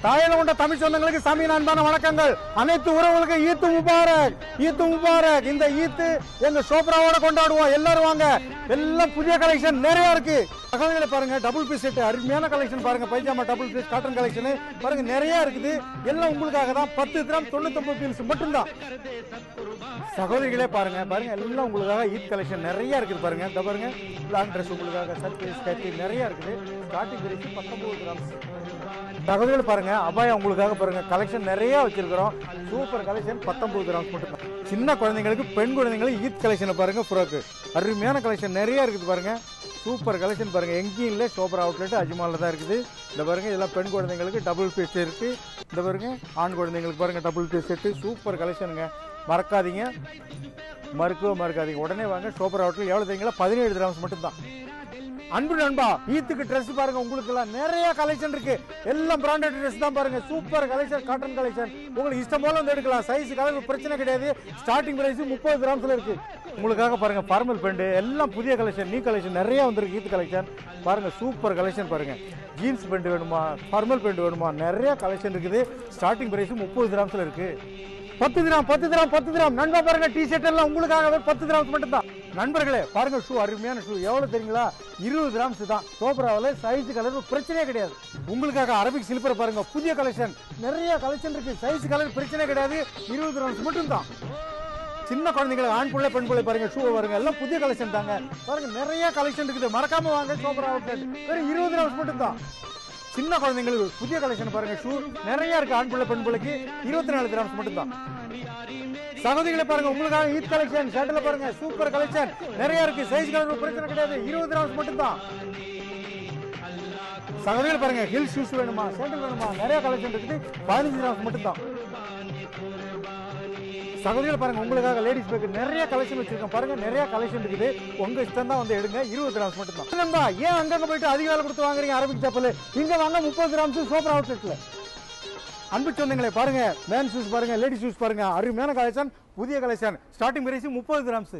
தாயில கொண்ட தமிழ் சொந்தங்களுக்கு சாமியின் அன்பான வணக்கங்கள். அனைத்து உறவுகளுக்கு ஈத்து முபாரக், ஈத்து முபாரக். இந்த ஈத்து எங்க சோப்ராவோட கொண்டாடுவோம். எல்லாரும் வாங்க. எல்லாம் புதிய கலெக்ஷன் நிறைய இருக்கு. தகவல்களை பாருங்க. டபுள் பீஸ் செட் அருமையான கலெக்ஷன் பாருங்க. Pyjama double piece cotton collection பாருங்க நிறைய இருக்குது. எல்லாம் உங்களுக்காக தான். 10 கிராம் 99 பீஸ் மட்டும்தான். சகோதரிகளே பாருங்க பாருங்க எல்லாம் உங்களுக்காக ஈத் கலெக்ஷன் நிறைய இருக்குது பாருங்க. இந்த பாருங்க லாங் ட்ரெஸ் உங்களுக்காக சர்ட் ஸ்கர்ட் நிறைய இருக்குது. Starting price 19 gram. சகோதரிகள் பாருங்க அபாயா உங்களுக்காக பாருங்க கலெக்ஷன் நிறைய வச்சிருக்கிறோம். சூப்பர் கலெக்ஷன் 19 கிராம் மட்டும் தான். சின்ன குழந்தைங்களுக்கு பெண் குழந்தைங்களுக்கு ஈத் கலெக்ஷனை பாருங்க. ஃப்ராக்கு அருமையான கலெக்ஷன் நிறைய இருக்குது பாருங்க. சூப்பர் கலெக்ஷன் பாருங்க. எங்கேயும் இல்லை, சோப்ரா அவுட்லெட் அஜ்மாலில் தான் இருக்குது. இந்த பாருங்க இதெல்லாம் பெண் குழந்தைங்களுக்கு டபுள் பீஸ் இருக்கு. இந்த பாருங்க ஆண் குழந்தைங்களுக்கு பாருங்க டபுள் பீஸ் செட்டு. சூப்பர் கலெக்ஷனுங்க, மறக்காதீங்க, மறக்காதீங்க. உடனே வாங்க. சோப்ரா அவுட்லெட் எவ்வளோ தெரியுங்களா? 17 கிராம்ஸ் மட்டும் தான். அன்பு நண்பா, ஈத்துக்கு ட்ரெஸ் பாருங்க. உங்களுக்கு எல்லாம் நிறைய கலெக்ஷன் இருக்கு. எல்லாம் பிராண்டட் ட்ரெஸ் தான் பாருங்க. Super collection, cotton collection. உங்களுக்கு இஷ்டம் போல வந்து எடுக்கலாம். சைஸ் கலர் பிரச்சனை கிடையாது. ஸ்டார்டிங் பிரைஸ் 30 கிராம்ஸ்ல இருக்கு. உங்களுக்காக பாருங்க ஃபார்மல் பேண்ட் எல்லாம் புதிய கலெக்ஷன், நியூ கலெக்ஷன் நிறைய வந்திருக்கு. ஈத் கலெக்ஷன் பாருங்க. சூப்பர் கலெக்ஷன் பாருங்க. ஜீன்ஸ் பேண்ட் வேணுமா, ஃபார்மல் பேண்ட் வேணுமா, நிறைய கலெக்ஷன் இருக்குது. ஸ்டார்டிங் பிரைஸ் 30 கிராம்ஸ்ல இருக்கு. 10 கிராம் நண்பா பாருங்க. டி ஷர்ட் எல்லாம் உங்களுக்காக 10 கிராம்ஸ் மட்டும் தான். நண்பர்களே பாருங்க, ஷூ அருமையான ஷூ. எவ்வளவு தெரியுங்களா? 20 கிராம்ஸ் தான். சோப்ராவில் சைஸ் கலர் பிரச்சனையே கிடையாது. உங்களுக்காக அரபிக் சிலிப்பர் பாருங்க. புதிய கலெக்ஷன் நிறைய கலெக்ஷன் இருக்கு. சைஸ் கலர் பிரச்சனை கிடையாது. 20 கிராம்ஸ் மட்டும் தான். சின்ன குழந்தைங்களுக்கு ஆண் பிள்ளை பெண் பிள்ளை பாருங்க. ஷூ பாருங்க எல்லாம் புதிய கலெக்ஷன் தாங்க. பாருங்க நிறைய கலெக்ஷன் இருக்குது. மறக்காம வாங்க. சோப்ரா அவுட்லெட் வெறும் 20 கிராம்ஸ் மட்டும் தான். சின்ன குழந்தைங்களுக்கு புதிய கலெக்ஷன் பாருங்க. ஷூ நிறைய இருக்கு. ஆண் பிள்ளை பெண் பிள்ளைக்கு 24 கிராம்ஸ் மட்டும் தான். சகோதரிகளை பாருங்க. உங்களுக்காக ஈத் கலெக்ஷன் ஷர்ட்ல பாருங்க. சூப்பர் கலெக்ஷன் நிறைய இருக்கு. சைஸ் கலர் பிரச்சனை கிடையாது. 20 கிராம்ஸ் மட்டும் தான். சகோதரிகள் பாருங்க. ஹில் ஷூஸ் வேணுமா, சேண்டல் வேணுமா, நிறைய கலெக்ஷன் இருக்குது. 15 கிராம்ஸ் மட்டும் தான். சகோதரிகள் பாருங்க. உங்களுக்காக லேடிஸ் பேக் நிறைய கலெக்ஷன் வச்சிருக்கோம் பாருங்க. நிறைய கலெக்ஷன் இருக்குது. உங்க இஷ்டம் தான் வந்து எடுங்க. 20 கிராம்ஸ் மட்டும் தான். நண்பா ஏன் அங்கங்க போயிட்டு அதிக வேலை கொடுத்து வாங்குறீங்க? அரபிக் செப்பல் இங்க வாங்க. 30 கிராம்ஸ் சோப்ரா அவுட்லெட்ல. அன்பு சொந்தங்களே பாருங்க. மேன் ஷூஸ் பாருங்க, லேடிஸ் ஷூஸ் பாருங்க. அருமையான கலெக்ஷன், புதிய கலெக்ஷன். Starting price 30 grams.